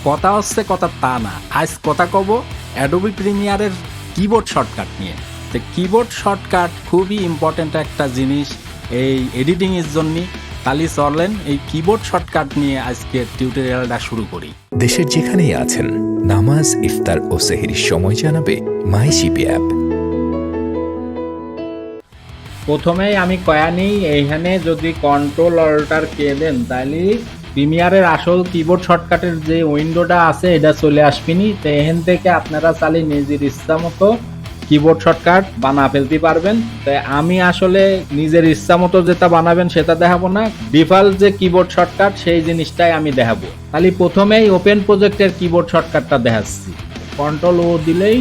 কথা হচ্ছে কথা তা না, আজ কথা কব অ্যাডোবি প্রিমিয়ারের কিবোর্ড শর্টকাট নিয়ে। তো কিবোর্ড শর্টকাট খুবই ইম্পর্ট্যান্ট একটা জিনিস এই এডিটিংয়ের জন্য। তাহলে চলেন এই কিবোর্ড শর্টকাট নিয়ে আজকে টিউটোরিয়ালটা শুরু করি। দেশের যেখানেই আছেন, নামাজ, ইফতার ও সেহরির সময় জানাবে মাইশিপি অ্যাপ। প্রথমেই আমি কয়া নিই, এইখানে যদি কন্ট্রোল অল্টার কে দেন তাহলে প্রিমিয়ারের আসল কিবোর্ড শর্টকাটের যে উইন্ডোটা আছে এটা চলে আসবেনি। তো এখান থেকে আপনারা চাইলে নিজের ইচ্ছা মতো কিবোর্ড শর্টকাট বানা ফেলতে পারবেন। তাই আমি আসলে নিজের ইচ্ছা মতো যেটা বানাবেন সেটা দেখাবো না, ডিফল্ট যে কিবোর্ড শর্টকাট সেই জিনিসটাই আমি দেখাবো। তাহলে প্রথমেই ওপেন প্রজেক্টের কিবোর্ড শর্টকাটটা দেখাচ্ছি। কন্ট্রোল ও দিলেই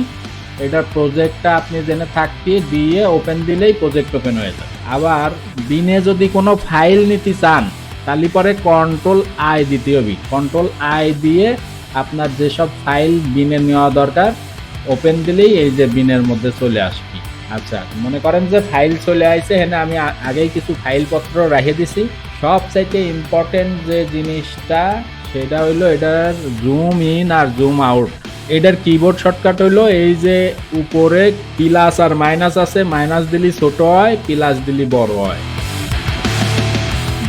এটার প্রজেক্টটা আপনি জেনে থাকতে দিয়ে ওপেন দিলেই প্রজেক্ট ওপেন হয়ে যাবে। আবার বিনে যদি কোনো ফাইল নিতে চান তাহলে পরে কন্ট্রোল আই দিতে হবে। কন্ট্রোল আই দিয়ে আপনার যেসব ফাইল বিনে নেওয়া দরকার ওপেন দিলেই এই যে বিনের মধ্যে চলে আসবে। আচ্ছা, মনে করেন যে ফাইল চলে আসছে, হ্যাঁ আমি আগেই কিছু ফাইলপত্র রেখে দিছি। সবচাইতে ইম্পর্টেন্ট যে জিনিসটা সেটা হইলো এটার জুম ইন আর জুম আউট। এটার কিবোর্ড শর্টকাট হইলো এই যে উপরে প্লাস আর মাইনাস আছে, মাইনাস দিলি ছোট হয়, প্লাস দিলি বড় হয়।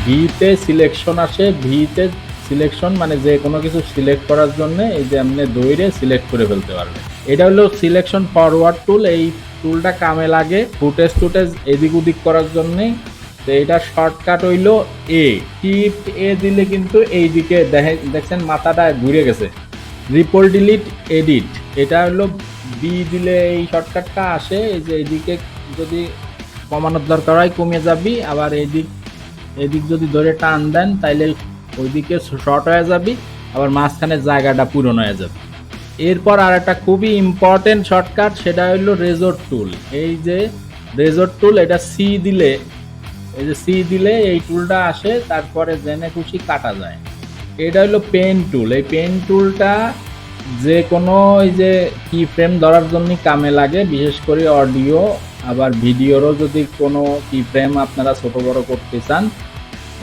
ভিতে সিলেকশন আসে, ভিতে সিলেকশন মানে যে কোনো কিছু সিলেক্ট করার জন্য এই যে আপনি দৌড়ে সিলেক্ট করে ফেলতে পারবেন। এটা হলো সিলেকশন ফরওয়ার্ড টুল। এই টুলটা কামে লাগে ফুটেজ টুটেজ এদিক ওদিক করার জন্যে। তো এটা শর্টকাট হইলো এ। শিফট এ দিলে কিন্তু এইদিকে দেখছেন মাথাটা ঘুরে গেছে। রিপোল ডিলিট এডিট, এটা হলো বি দিলে এই শর্টকাটটা আসে। এই যে এইদিকে যদি কমানোর দরকার হয় কমে যাবি, আবার এদিক যদি ধরে টান দেন তাইলে ওইদিকে শর্ট হয়ে যাবি, আবার মাঝখানে জায়গাটা পূরণ হয়ে যাবে। এরপর আর একটা খুবই ইম্পর্টেন্ট শর্টকাট, সেটা হলো রেজর টুল। এই যে রেজর টুল, এটা সি দিলে, এই যে সি দিলে এই টুলটা আসে, তারপরে জেনে খুশি কাটা যায়। এটা হলো পেন টুল। এই পেন টুলটা যে কোনো এই যে কি ফ্রেম ধরার জন্য কামে লাগে, বিশেষ করে অডিও আবার ভিডিওরও যদি কোনো কি ফ্রেম আপনারা ছোট বড় করতে চান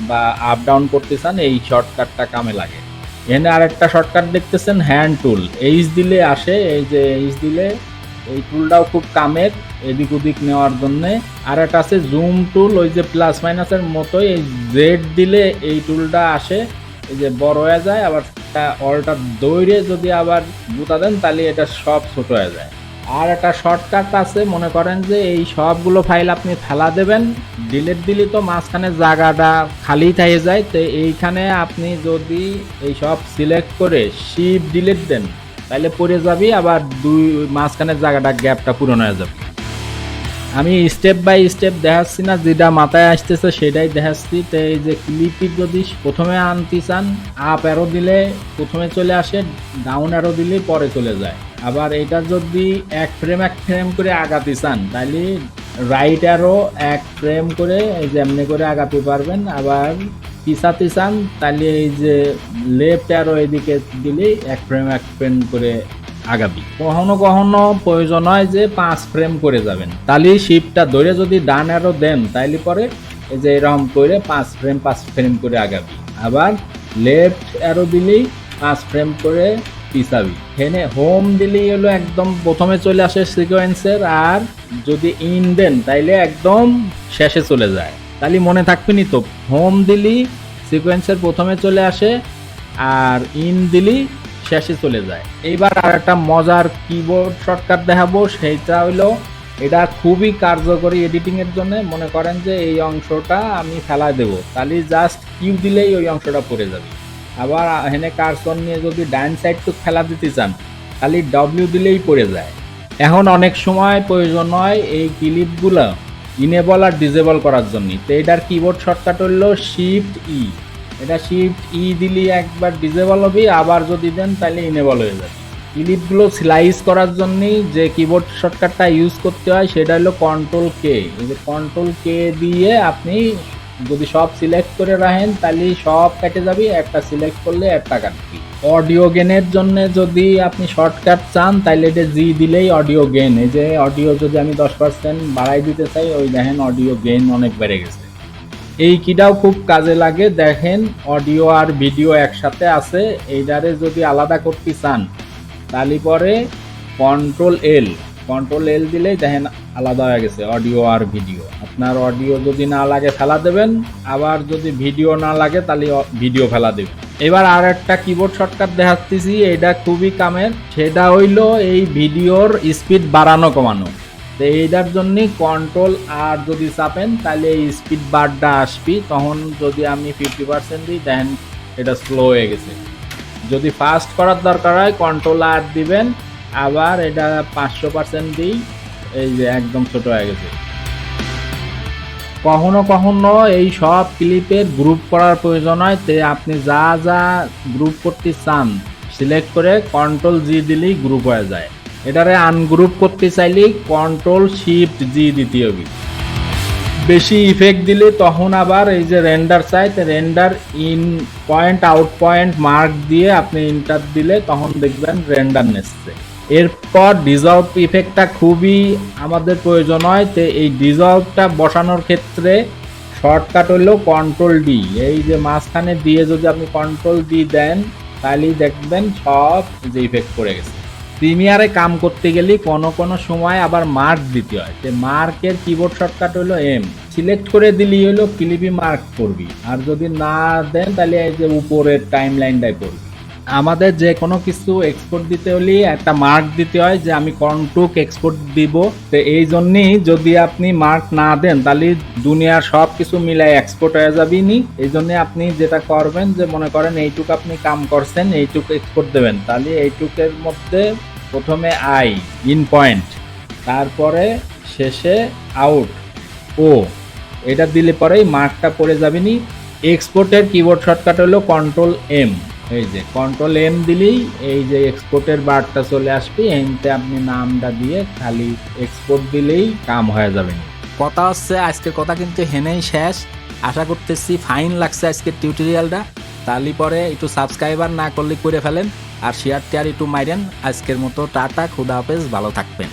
বা আপ ডাউন করতে চান এই শর্টকাটটা কামে লাগে। এখানে আরেকটা শর্টকাট দেখতেছেন হ্যান্ড টুল, এইচ দিলে আসে। এই যে এইচ দিলে এই টুলটাও খুব কামের এদিক ওদিক নেওয়ার জন্যে। আর একটা আছে জুম টুল, ওই যে প্লাস মাইনাসের মতোই, এই জেড দিলে এই টুলটা আসে, এই যে বড় হয়ে যায়। আবার অলটা দৌড়ে যদি আবার গুতা দেন তাহলে এটা সব ছোট হয়ে যায়। আর একটা শর্টকাট আছে, মনে করেন যে এই সবগুলো ফাইল আপনি ফেলা দেবেন, ডিলিট দিলে তো মাঝখানে জায়গাটা খালি থেকে যায়। তো এইখানে আপনি যদি এই সব সিলেক্ট করে শিফট ডিলিট দেন তাহলে পড়ে যাবি, আবার মাঝখানের জায়গাটা গ্যাপটা পূরণ হয়ে যাবে। আমি স্টেপ বাই স্টেপ দেখাচ্ছি না, যেটা মাথায় আসতেছে সেটাই দেখাচ্ছি। তো এই যে ক্লিপটি যদি প্রথমে আনতে চান আপ অ্যারো দিলে প্রথমে চলে আসে, ডাউন অ্যারো দিলে পরে চলে যায়। আবার এটা যদি এক ফ্রেম করে আগাতে চান তাহলে রাইট অ্যারো এক ফ্রেম করে এই যে এমনি করে আগাতে পারবেন। আবার পিছাতে চান তাহলে এই যে লেফট অ্যারো এদিকে দিলেই এক ফ্রেম করে আগাবি। কখনো কখনো প্রয়োজন হয় যে 5 ফ্রেম করে যাবেন, তাহলে শিপটা ধরে যদি ডান অ্যারো দেন তাইলে পরে এই যে এরকম করে 5 ফ্রেম করে আগাবি। আবার লেফট অ্যারো দিলেই 5 ফ্রেম করে পিছাবি। এখানে হোম দিলেই হলো একদম প্রথমে চলে আসে সিকোয়েন্সের, আর যদি ইন দেন তাইলে একদম শেষে চলে যায়। তাহলে মনে থাকবে নি তো, হোম দিলি সিকোয়েন্সের প্রথমে চলে আসে আর ইন দিলি শেষে চলে যায়। এইবার আর একটা মজার কিবোর্ড শর্টকাট দেখাবো, সেইটা হইলো এটা খুবই কার্যকরী এডিটিং এর জন্য। মনে করেন যে এই অংশটা আমি ফেলা দেব, তাহলে জাস্ট কিউ দিলেই ওই অংশটা পড়ে যাবে। আবার এখানে কার্সর নিয়ে যদি ডান সাইড টু ফেলা দিতে চান তাহলে ডব্লিউ দিলেই পড়ে যায়। এখন অনেক সময় প্রয়োজন হয় এই ক্লিপগুলো ইনেবল আর ডিসেবল করার জন্য। তো এটার কিবোর্ড শর্টকাট হলো শিফট ই। এটা শিফট ই দিলে একবার ডিসেবল হবে, আবার যদি দেন তাহলে ইনেবল হয়ে যাবে। ক্লিপগুলো স্লাইস করার জন্য যে কিবোর্ড শর্টকাটটা ইউজ করতে হয় সেটা হলো কন্ট্রোল কে। এই যে কন্ট্রোল কে দিয়ে আপনি যদি সব সিলেক্ট করে রাখেন তাহলে সব কেটে যাবে, একটা সিলেক্ট করলে একটা কাটবি। অডিও গেনের জন্য যদি আপনি শর্টকাট চান তাহলে এটা জি দিলেই অডিও গেন। এই যে অডিও যদি আমি 10% বাড়াই দিতে চাই, ওই দেখেন অডিও গেন অনেক বেড়ে গেছে। এই কিটাও খুব কাজে লাগে। দেখেন অডিও আর ভিডিও একসাথে আছে, এইটারে যদি আলাদা করতে চান তাহলে পরে কন্ট্রোল এল দিলেই দেখেন আলাদা হয়ে গেছে অডিও আর ভিডিও। আপনার অডিও যদি না লাগে ফেলা দেবেন, আবার যদি ভিডিও না লাগে তাহলে ভিডিও ফেলা দেবেন। এবার আর একটা কিবোর্ড শর্টকাট দেখাচ্ছি, এটা খুবই কামের। সেটা হইলো এই ভিডিওর স্পিড বাড়ানো কমানো। তো এইটার জন্য কন্ট্রোল আর যদি চাপেন তাহলে এই স্পিড বারটা আসবে। তখন যদি আমি 50% দিই দেখেন এটা স্লো হয়ে গেছে। যদি ফাস্ট করার দরকার হয় কন্ট্রোল আর দিবেন, আবার এটা 500% দিই, এই যে একদম ছোট হয়ে গেছে। কখনো কখনো এই সব ক্লিপের গ্রুপ করার প্রয়োজন হয়, তে আপনি যা যা গ্রুপ করতে চান সিলেক্ট করে কন্ট্রোল জি দিলেই গ্রুপ হয়ে যায়। এটারে আনগ্রুপ করতে চাইলেই কন্ট্রোল শিফট জি দিতে হবে। বেশি ইফেক্ট দিলে তখন আবার এই যে রেন্ডার চাই, render in point out point mark দিয়ে আপনি ইন্টার দিলে তখন দেখবেন রেন্ডার নেসছে। এরপর ডিজলভ ইফেক্টটা খুবই আমাদের প্রয়োজন হয়। তো এই ডিজলভটা বসানোর ক্ষেত্রে শর্টকাট হলো কন্ট্রোল ডি। এই যে মাঝখানে দিয়ে যদি আপনি কন্ট্রোল ডি দেন তাহলেই দেখবেন সব যে ইফেক্ট করে গেছে। প্রিমিয়ারে কাম করতে গেলে কোনো সময় আবার মার্ক দিতে হয়। তো মার্কের কিবোর্ড শর্টকাট হলো এম, সিলেক্ট করে দিলেই হলো ক্লিপি মার্ক করবি। আর যদি না দেন তাহলে এই যে উপরের টাইম লাইনটাই করবি। আমাদের যে কোনো কিছু এক্সপোর্ট দিতে হলে একটা মার্ক দিতে হয় যে আমি কন্ট্রোক এক্সপোর্ট দিব। তো এই জন্যই যদি আপনি মার্ক না দেন তাহলে দুনিয়ার সব কিছু মিলাই এক্সপোর্ট হয়ে যাবি নি। এই জন্য আপনি যেটা করবেন যে মনে করেন এইটুক আপনি কাম করছেন, এইটুক এক্সপোর্ট দেবেন। তাহলে এইটুকের মধ্যে প্রথমে আই ইন পয়েন্ট, তারপরে শেষে আউট ও, এটা দিলে পরেই মার্কটা পড়ে যাবে নি। এক্সপোর্টের কিবোর্ড শর্টকাট হলো কন্ট্রোল এম। এই যে কন্ট্রোল এম দিলেই এই যে এক্সপোর্টের বারটা চলে আসবে। এনতে আপনি নামটা দিয়ে খালি এক্সপোর্ট দিলেই কাম হয়ে যাবে। কথা হচ্ছে আজকের কথা কিন্তু হেনেই শেষ। আশা করতেছি ফাইন লাগছে আজকের টিউটোরিয়ালটা। তাহলে পরে একটু সাবস্ক্রাইবার না করলে করে ফেলেন, আর শেয়ার টেয়ার একটু মাইরেন। আজকের মতো টাটা, খুদা হাফেজ, ভালো থাকবেন।